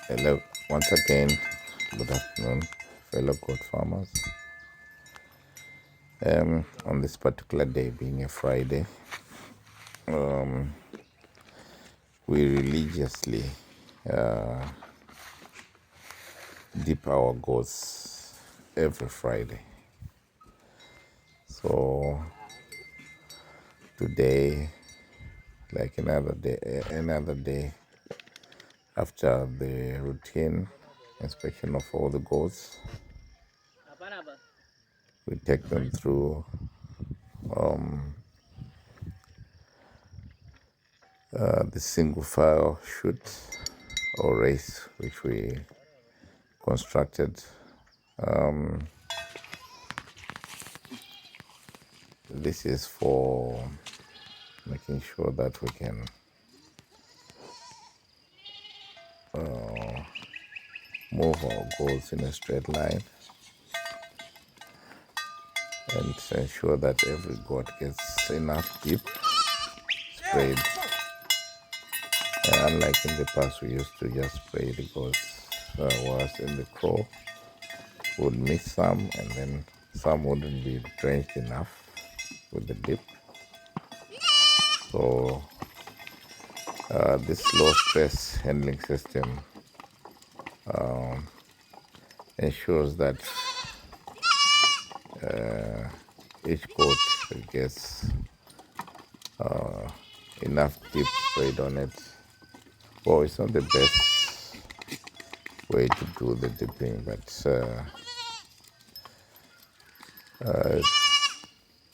Hello, once again, good afternoon, fellow goat farmers. On this particular day, being a Friday, we religiously dip our goats every Friday. So today, like another day after the routine inspection of all the goats, we take them through the single file chute or race which we constructed. This is for making sure that we can move our goals in a straight line and ensure that every goat gets enough dip sprayed. And unlike in the past, we used to just spray the goats whilst in the crow. Would miss some, and then some wouldn't be drenched enough with the dip. So this low stress handling system ensures that each goat gets enough dip sprayed on it. Well, it's not the best way to do the dipping, but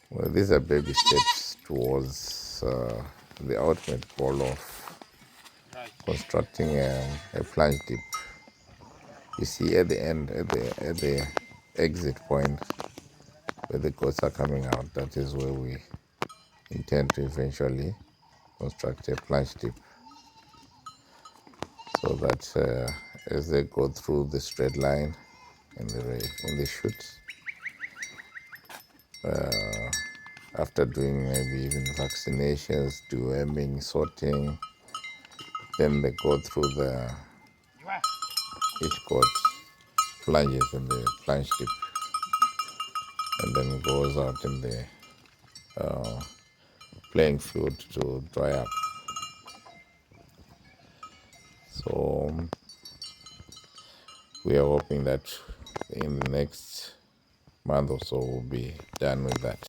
well, these are baby steps towards the ultimate goal of constructing a plunge dip. You see, at the end, at the exit point where the goats are coming out, that is where we intend to eventually construct a plunge dip, so that as they go through the straight line in the chute, after doing maybe even vaccinations, deworming, sorting, then they go through each goat plunges in the plunge dip and then goes out in the playing field to dry up. So we are hoping that in the next month or so we'll be done with that.